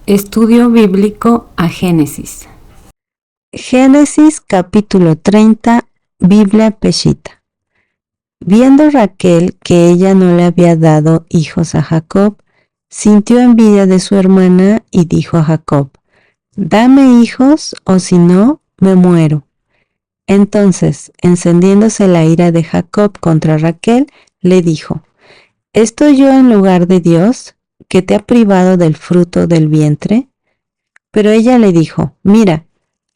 Estudio bíblico a Génesis. Génesis capítulo 30, Biblia Peshitta. Viendo Raquel que ella no le había dado hijos a Jacob, sintió envidia de su hermana y dijo a Jacob: «Dame hijos, o si no, me muero». Entonces, encendiéndose la ira de Jacob contra Raquel, le dijo: ¿Estoy yo en lugar de Dios, que te ha privado del fruto del vientre? Pero ella le dijo: «Mira,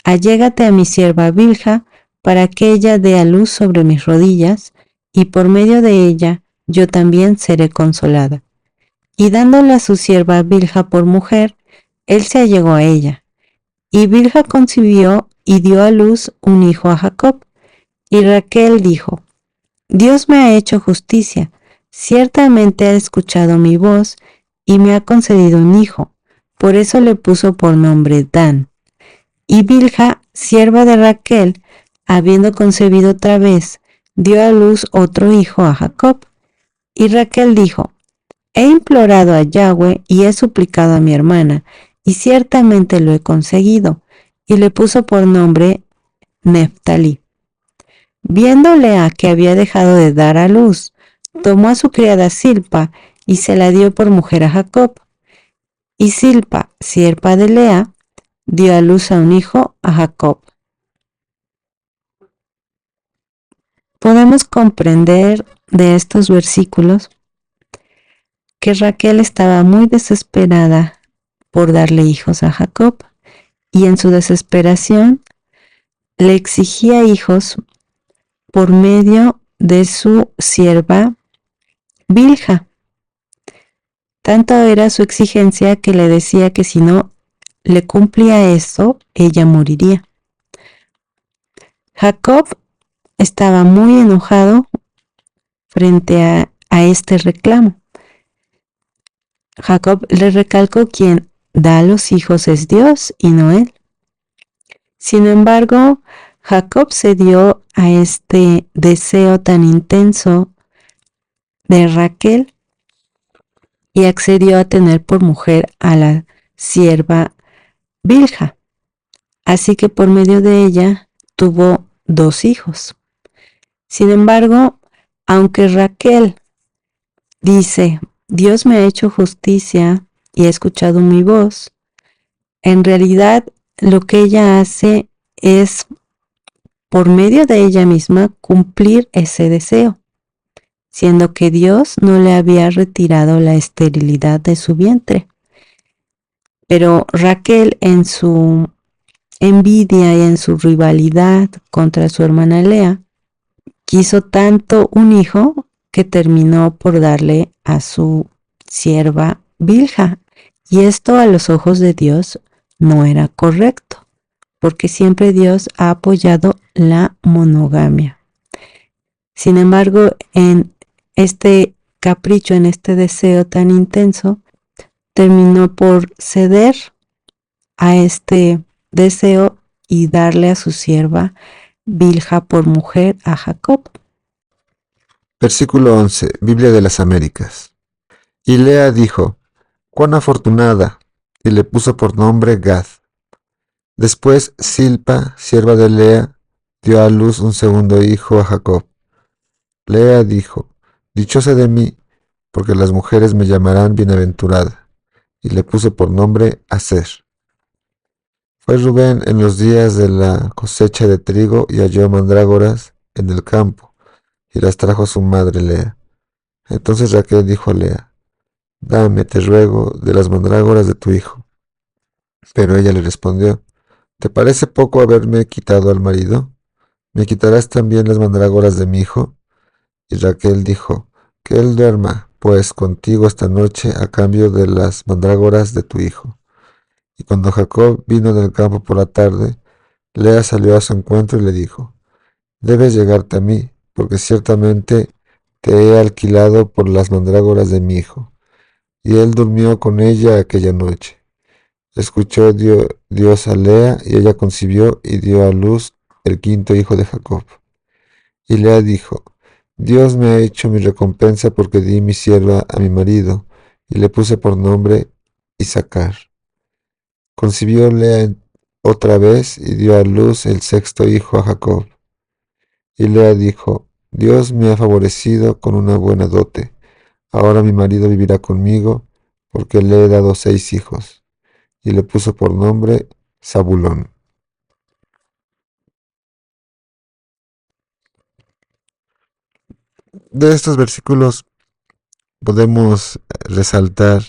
allégate a mi sierva Bilha, para que ella dé a luz sobre mis rodillas, y por medio de ella yo también seré consolada». Y dándole a su sierva Bilha por mujer, él se allegó a ella. Y Bilha concibió y dio a luz un hijo a Jacob. Y Raquel dijo: «Dios me ha hecho justicia, ciertamente ha escuchado mi voz y me ha concedido un hijo». Por eso le puso por nombre Dan. Y Bilha, sierva de Raquel, habiendo concebido otra vez, dio a luz otro hijo a Jacob. Y Raquel dijo: «He implorado a Yahweh y he suplicado a mi hermana, y ciertamente lo he conseguido». Y le puso por nombre Neftalí. Viendo Lea que había dejado de dar a luz, tomó a su criada Silpa y se la dio por mujer a Jacob. Y Silpa, sierva de Lea, dio a luz a un hijo a Jacob. Podemos comprender de estos versículos que Raquel estaba muy desesperada por darle hijos a Jacob, y en su desesperación le exigía hijos por medio de su sierva Bilha. Tanto era su exigencia que le decía que si no le cumplía eso, ella moriría. Jacob estaba muy enojado frente a este reclamo. Jacob le recalcó: quien da a los hijos es Dios y no él. Sin embargo, Jacob cedió a este deseo tan intenso de Raquel y accedió a tener por mujer a la sierva Bilha. Así que por medio de ella tuvo 2 hijos. Sin embargo, aunque Raquel dice: «Dios me ha hecho justicia y ha escuchado mi voz», en realidad lo que ella hace es, por medio de ella misma, cumplir ese deseo, siendo que Dios no le había retirado la esterilidad de su vientre. Pero Raquel, en su envidia y en su rivalidad contra su hermana Lea, quiso tanto un hijo que terminó por darle a su sierva Bilha. Y esto a los ojos de Dios no era correcto, porque siempre Dios ha apoyado la monogamia. Sin embargo, en este capricho, en este deseo tan intenso, terminó por ceder a este deseo y darle a su sierva Bilha por mujer a Jacob. Versículo 11, Biblia de las Américas. Y Lea dijo: «¡Cuán afortunada!», y le puso por nombre Gad. Después Silpa, sierva de Lea, dio a luz un segundo hijo a Jacob. Lea dijo: «Dichosa de mí, porque las mujeres me llamarán bienaventurada», y le puso por nombre Aser. Fue Rubén en los días de la cosecha de trigo y halló mandrágoras en el campo, y las trajo a su madre Lea. Entonces Raquel dijo a Lea: «Dame, te ruego, de las mandrágoras de tu hijo». Pero ella le respondió: «¿Te parece poco haberme quitado al marido? ¿Me quitarás también las mandrágoras de mi hijo?». Y Raquel dijo: «Que él duerma, pues, contigo esta noche a cambio de las mandrágoras de tu hijo». Y cuando Jacob vino del campo por la tarde, Lea salió a su encuentro y le dijo: «Debes llegarte a mí, porque ciertamente te he alquilado por las mandrágoras de mi hijo». Y él durmió con ella aquella noche. Escuchó Dios a Lea, y ella concibió y dio a luz el quinto hijo de Jacob. Y Lea dijo: «Dios me ha hecho mi recompensa, porque di mi sierva a mi marido», y le puse por nombre Isacar. Concibió Lea otra vez y dio a luz el sexto hijo a Jacob. Y Lea dijo, Dios me ha favorecido con una buena dote. Ahora mi marido vivirá conmigo, porque le he dado 6 hijos. Y le puso por nombre Zabulón. De estos versículos podemos resaltar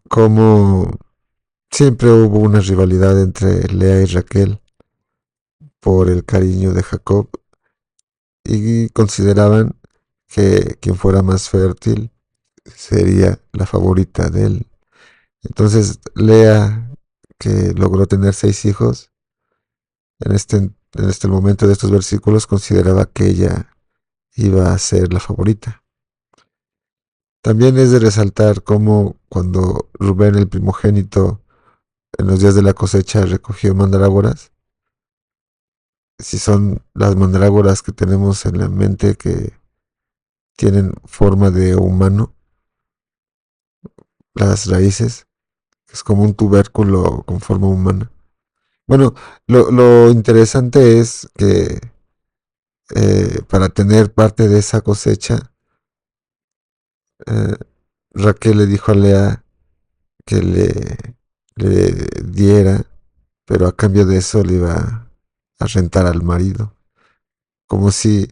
cómo siempre hubo una rivalidad entre Lea y Raquel por el cariño de Jacob y consideraban que quien fuera más fértil sería la favorita de él. Entonces Lea, que logró tener 6 hijos, en este momento de estos versículos consideraba que ella iba a ser la favorita. También es de resaltar cómo cuando Rubén, el primogénito, en los días de la cosecha recogió mandrágoras, si son las mandrágoras que tenemos en la mente que tienen forma de humano, las raíces, es como un tubérculo con forma humana. Bueno, lo interesante es que para tener parte de esa cosecha, eh, Raquel le dijo a Lea que le diera, pero a cambio de eso le iba a rentar al marido, como si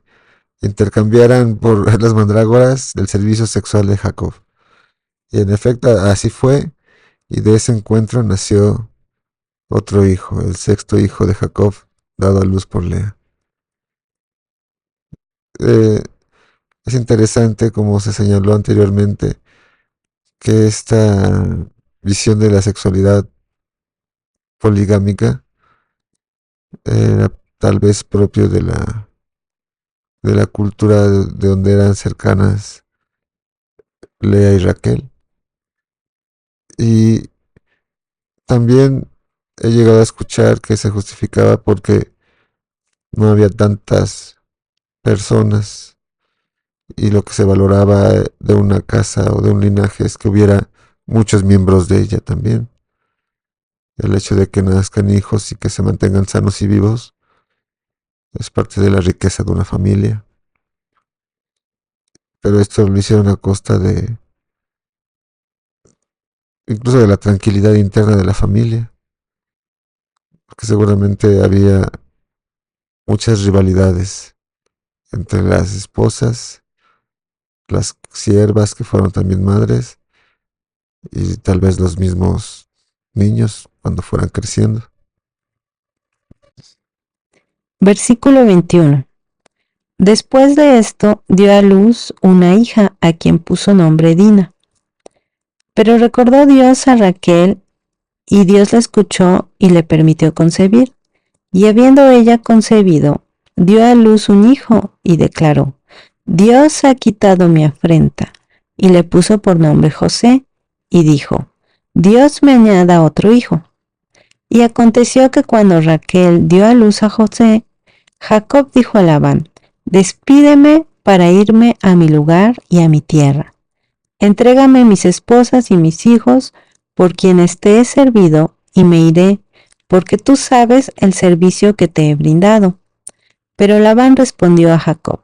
intercambiaran por las mandrágoras el servicio sexual de Jacob. Y en efecto así fue, y de ese encuentro nació otro hijo, el sexto hijo de Jacob, dado a luz por Lea. Eh, es interesante, como se señaló anteriormente, que esta visión de la sexualidad poligámica era tal vez propio de la cultura de donde eran cercanas Lea y Raquel. Y también he llegado a escuchar que se justificaba porque no había tantas personas y lo que se valoraba de una casa o de un linaje es que hubiera muchos miembros de ella también. El hecho de que nazcan hijos y que se mantengan sanos y vivos es parte de la riqueza de una familia. Pero esto lo hicieron a costa de incluso de la tranquilidad interna de la familia, porque seguramente había muchas rivalidades entre las esposas, las siervas que fueron también madres y tal vez los mismos niños cuando fueran creciendo. Versículo 21. Después de esto dio a luz una hija a quien puso nombre Dina. Pero recordó Dios a Raquel y Dios la escuchó y le permitió concebir. Y habiendo ella concebido, dio a luz un hijo y declaró, Dios ha quitado mi afrenta. Y le puso por nombre José y dijo, Dios me añada otro hijo. Y aconteció que cuando Raquel dio a luz a José, Jacob dijo a Labán, despídeme para irme a mi lugar y a mi tierra. Entrégame mis esposas y mis hijos, por quienes te he servido, y me iré, porque tú sabes el servicio que te he brindado. Pero Labán respondió a Jacob,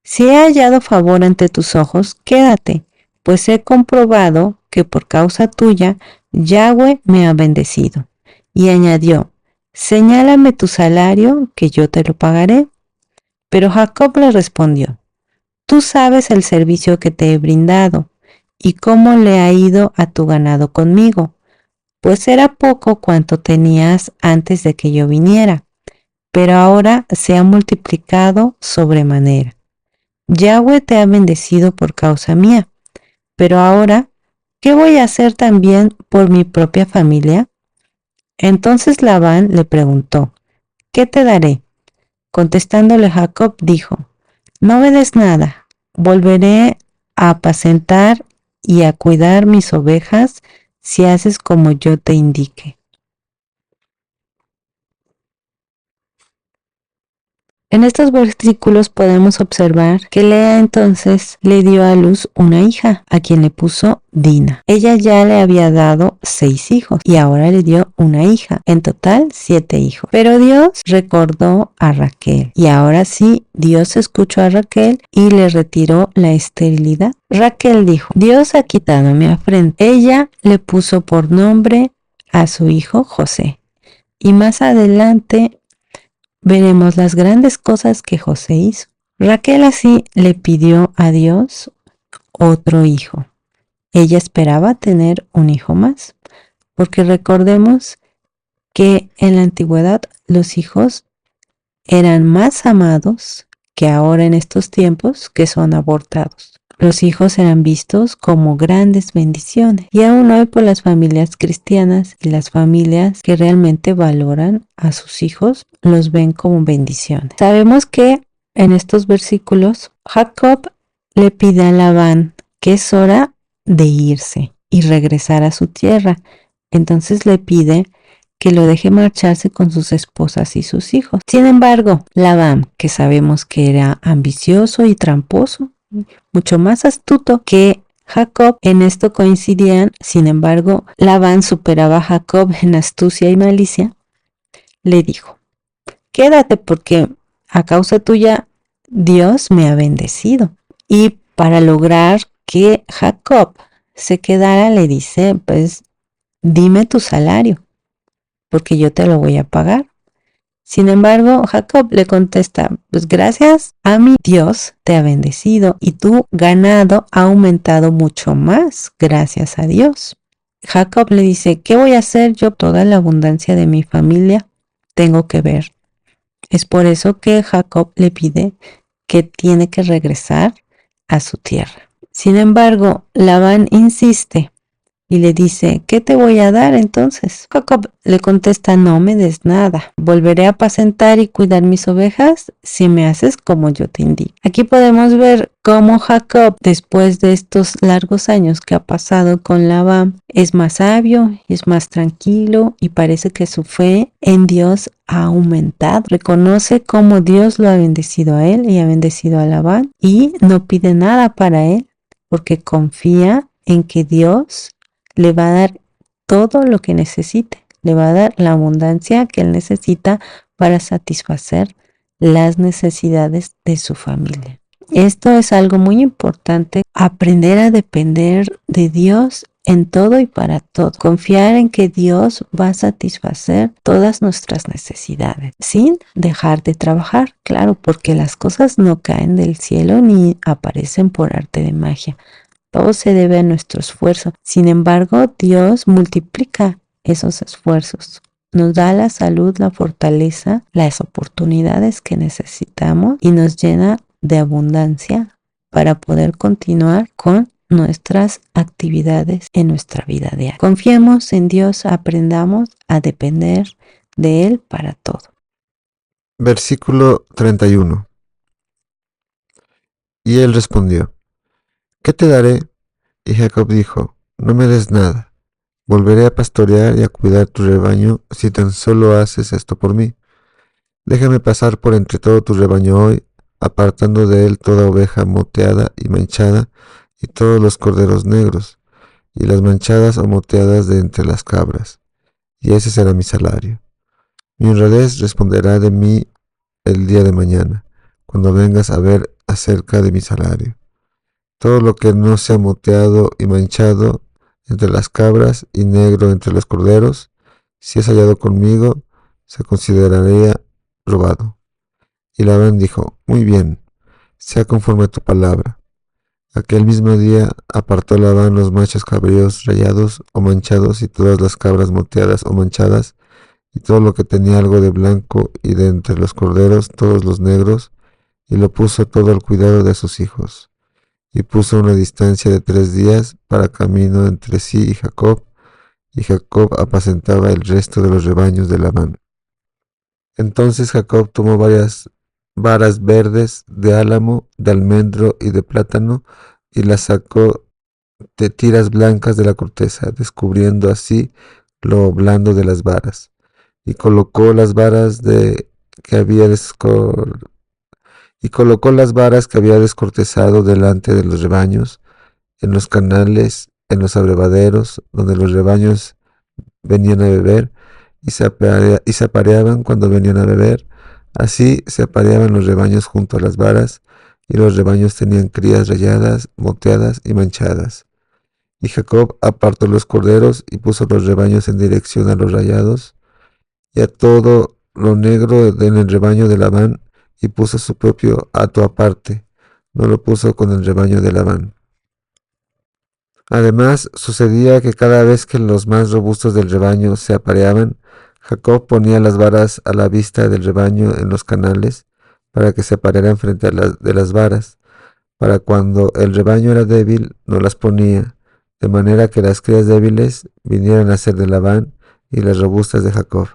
si he hallado favor ante tus ojos, quédate, pues he comprobado que por causa tuya Yahweh me ha bendecido. Y añadió, señálame tu salario, que yo te lo pagaré. Pero Jacob le respondió, tú sabes el servicio que te he brindado, y cómo le ha ido a tu ganado conmigo, pues era poco cuanto tenías antes de que yo viniera, pero ahora se ha multiplicado sobremanera. Yahweh te ha bendecido por causa mía, pero ahora, ¿qué voy a hacer también por mi propia familia? Entonces Labán le preguntó, ¿qué te daré? Contestándole Jacob dijo, no me des nada, volveré a apacentar y a cuidar mis ovejas si haces como yo te indique. En estos versículos podemos observar que Lea entonces le dio a luz una hija, a quien le puso Dina. Ella ya le había dado 6 hijos y ahora le dio una hija, en total 7 hijos. Pero Dios recordó a Raquel y ahora sí, Dios escuchó a Raquel y le retiró la esterilidad. Raquel dijo: Dios ha quitado mi afrenta. Ella le puso por nombre a su hijo José. Y más adelante veremos las grandes cosas que José hizo. Raquel así le pidió a Dios otro hijo. Ella esperaba tener un hijo más, porque recordemos que en la antigüedad los hijos eran más amados que ahora en estos tiempos que son abortados. Los hijos eran vistos como grandes bendiciones y aún hoy por las familias cristianas y las familias que realmente valoran a sus hijos los ven como bendiciones. Sabemos que en estos versículos Jacob le pide a Labán que es hora de irse y regresar a su tierra. Entonces le pide que lo deje marcharse con sus esposas y sus hijos. Sin embargo, Labán, que sabemos que era ambicioso y tramposo, mucho más astuto que Jacob, en esto coincidían. Sin embargo, Labán superaba a Jacob en astucia y malicia. Le dijo: quédate, porque a causa tuya Dios me ha bendecido. Y para lograr que Jacob se quedara, le dice: pues dime tu salario, porque yo te lo voy a pagar. Sin embargo, Jacob le contesta: pues gracias a mi Dios te ha bendecido y tu ganado ha aumentado mucho más, gracias a Dios. Jacob le dice: ¿qué voy a hacer yo? Toda la abundancia de mi familia tengo que ver. Es por eso que Jacob le pide que tiene que regresar a su tierra. Sin embargo, Labán insiste y le dice: ¿qué te voy a dar entonces? Jacob le contesta: no me des nada. Volveré a apacentar y cuidar mis ovejas si me haces como yo te indico. Aquí podemos ver cómo Jacob, después de estos largos años que ha pasado con Labán, es más sabio, es más tranquilo y parece que su fe en Dios ha aumentado. Reconoce cómo Dios lo ha bendecido a él y ha bendecido a Labán y no pide nada para él porque confía en que Dios le va a dar todo lo que necesite, le va a dar la abundancia que él necesita para satisfacer las necesidades de su familia. Esto es algo muy importante, aprender a depender de Dios en todo y para todo. Confiar en que Dios va a satisfacer todas nuestras necesidades, sin dejar de trabajar, claro, porque las cosas no caen del cielo ni aparecen por arte de magia. Todo se debe a nuestro esfuerzo. Sin embargo, Dios multiplica esos esfuerzos. Nos da la salud, la fortaleza, las oportunidades que necesitamos y nos llena de abundancia para poder continuar con nuestras actividades en nuestra vida diaria. Confiemos en Dios, aprendamos a depender de Él para todo. Versículo 31. Y él respondió: ¿qué te daré? Y Jacob dijo: no me des nada. Volveré a pastorear y a cuidar tu rebaño si tan solo haces esto por mí. Déjame pasar por entre todo tu rebaño hoy, apartando de él toda oveja moteada y manchada, y todos los corderos negros, y las manchadas o moteadas de entre las cabras. Y ese será mi salario. Mi honradez responderá de mí el día de mañana, cuando vengas a ver acerca de mi salario. Todo lo que no sea moteado y manchado entre las cabras y negro entre los corderos, si es hallado conmigo, se consideraría robado. Y Labán dijo: muy bien, sea conforme a tu palabra. Aquel mismo día apartó Labán los machos cabríos rayados o manchados y todas las cabras moteadas o manchadas, y todo lo que tenía algo de blanco, y de entre los corderos todos los negros, y lo puso todo al cuidado de sus hijos. Y puso una distancia de 3 días para camino entre sí y Jacob apacentaba el resto de los rebaños de Labán. Entonces Jacob tomó varias varas verdes de álamo, de almendro y de plátano, y las sacó de tiras blancas de la corteza, descubriendo así lo blando de las varas. Y colocó las varas que había y colocó las varas que había descortezado delante de los rebaños, en los canales, en los abrevaderos, donde los rebaños venían a beber, y se apareaban cuando venían a beber. Así se apareaban los rebaños junto a las varas, y los rebaños tenían crías rayadas, moteadas y manchadas. Y Jacob apartó los corderos y puso los rebaños en dirección a los rayados, y a todo lo negro en el rebaño de Labán, y puso su propio hato aparte, no lo puso con el rebaño de Labán. Además, sucedía que cada vez que los más robustos del rebaño se apareaban, Jacob ponía las varas a la vista del rebaño en los canales, para que se aparearan frente a las varas. Para cuando el rebaño era débil, no las ponía, de manera que las crías débiles vinieran a ser de Labán y las robustas de Jacob.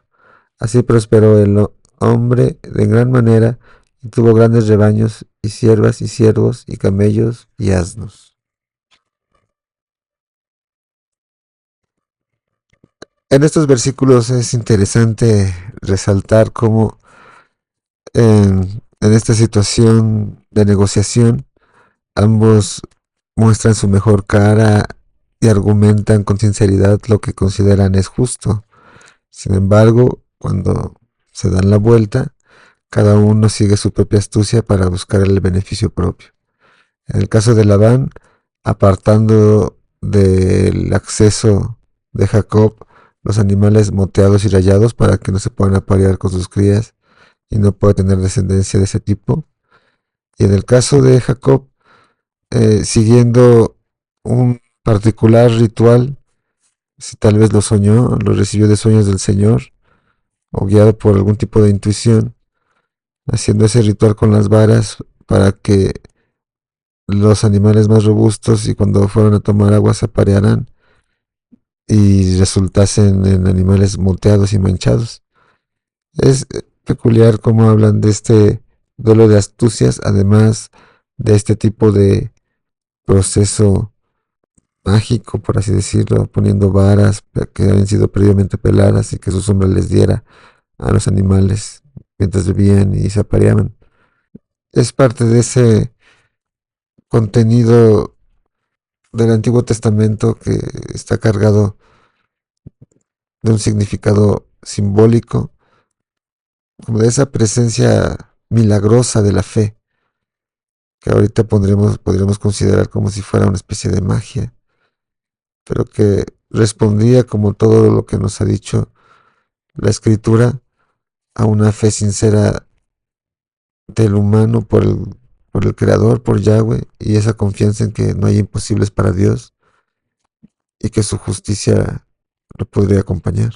Así prosperó el hombre de gran manera, y tuvo grandes rebaños, y siervas y siervos, y camellos y asnos. En estos versículos es interesante resaltar cómo en esta situación de negociación ambos muestran su mejor cara y argumentan con sinceridad lo que consideran es justo. Sin embargo, cuando se dan la vuelta, cada uno sigue su propia astucia para buscar el beneficio propio. En el caso de Labán, apartando del acceso de Jacob los animales moteados y rayados para que no se puedan aparear con sus crías y no pueda tener descendencia de ese tipo. Y en el caso de Jacob, siguiendo un particular ritual, si tal vez lo soñó, lo recibió de sueños del Señor, o guiado por algún tipo de intuición, haciendo ese ritual con las varas para que los animales más robustos y cuando fueron a tomar agua se aparearan y resultasen en animales moteados y manchados. Es peculiar cómo hablan de este duelo de astucias, además de este tipo de proceso mágico, por así decirlo, poniendo varas que habían sido previamente peladas y que su sombra les diera a los animales mientras bebían y se apareaban. Es parte de ese contenido del Antiguo Testamento que está cargado de un significado simbólico, como de esa presencia milagrosa de la fe, que ahorita podríamos considerar como si fuera una especie de magia, pero que respondía, como todo lo que nos ha dicho la Escritura, a una fe sincera del humano por el Creador, por Yahweh, y esa confianza en que no hay imposibles para Dios y que su justicia lo podría acompañar.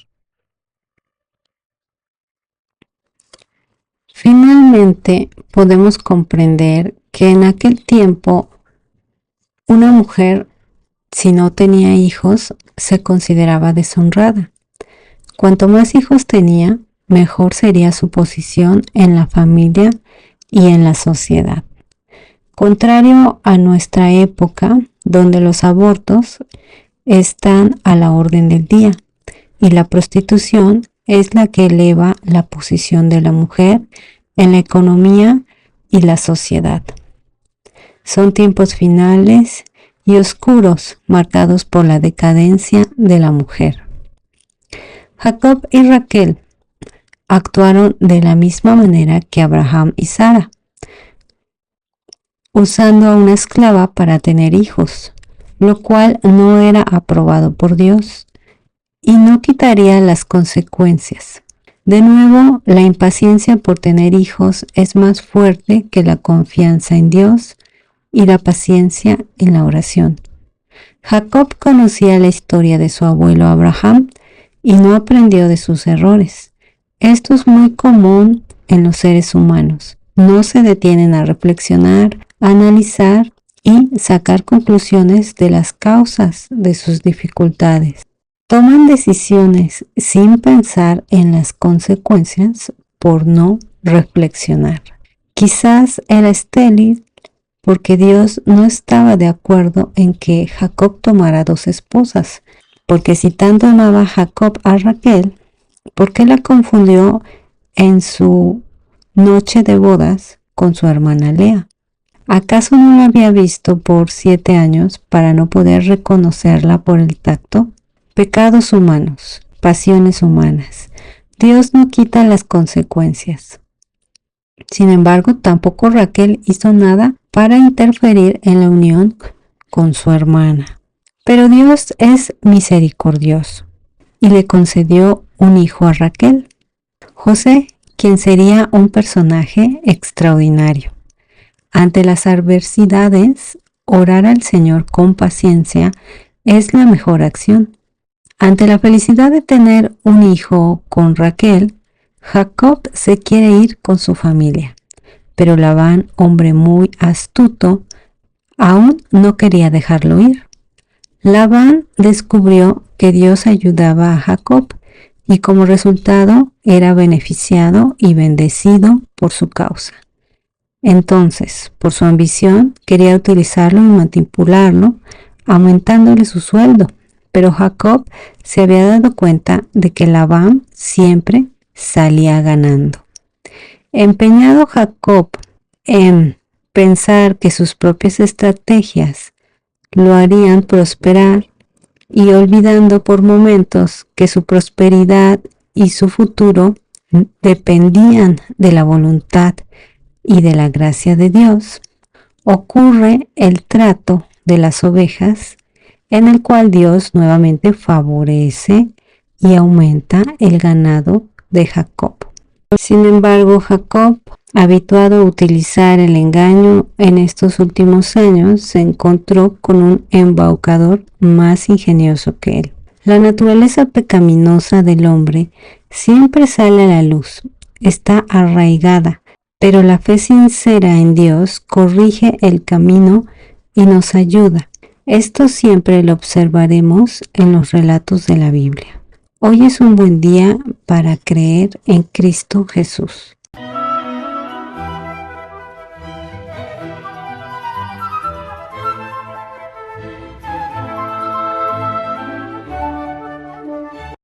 Finalmente, podemos comprender que en aquel tiempo una mujer, si no tenía hijos, se consideraba deshonrada. Cuanto más hijos tenía, mejor sería su posición en la familia y en la sociedad. Contrario a nuestra época, donde los abortos están a la orden del día y la prostitución es la que eleva la posición de la mujer en la economía y la sociedad. Son tiempos finales y oscuros marcados por la decadencia de la mujer. Jacob y Raquel actuaron de la misma manera que Abraham y Sara, usando a una esclava para tener hijos, lo cual no era aprobado por Dios y no quitaría las consecuencias. De nuevo, la impaciencia por tener hijos es más fuerte que la confianza en Dios y la paciencia en la oración. Jacob conocía la historia de su abuelo Abraham y no aprendió de sus errores. Esto es muy común en los seres humanos. No se detienen a reflexionar, a analizar y sacar conclusiones de las causas de sus dificultades. Toman decisiones sin pensar en las consecuencias por no reflexionar. Quizás era estéril porque Dios no estaba de acuerdo en que Jacob tomara 2 esposas, porque si tanto amaba Jacob a Raquel, ¿por qué la confundió en su noche de bodas con su hermana Lea. ¿Acaso no la había visto por 7 años para no poder reconocerla por el tacto? Pecados humanos, pasiones humanas. Dios no quita las consecuencias. Sin embargo, tampoco Raquel hizo nada para interferir en la unión con su hermana. Pero Dios es misericordioso y le concedió un hijo a Raquel, José, quien sería un personaje extraordinario. Ante las adversidades, orar al Señor con paciencia es la mejor acción. Ante la felicidad de tener un hijo con Raquel, Jacob se quiere ir con su familia, pero Labán, hombre muy astuto, aún no quería dejarlo ir. Labán descubrió que Dios ayudaba a Jacob y como resultado era beneficiado y bendecido por su causa. Entonces, por su ambición, quería utilizarlo y manipularlo, aumentándole su sueldo. Pero Jacob se había dado cuenta de que Labán siempre salía ganando. Empeñado Jacob en pensar que sus propias estrategias lo harían prosperar y olvidando por momentos que su prosperidad y su futuro dependían de la voluntad y de la gracia de Dios, ocurre el trato de las ovejas en el cual Dios nuevamente favorece y aumenta el ganado de Jacob. Sin embargo, Jacob, habituado a utilizar el engaño en estos últimos años, se encontró con un embaucador más ingenioso que él. La naturaleza pecaminosa del hombre siempre sale a la luz, está arraigada, pero la fe sincera en Dios corrige el camino y nos ayuda. Esto siempre lo observaremos en los relatos de la Biblia. Hoy es un buen día para creer en Cristo Jesús.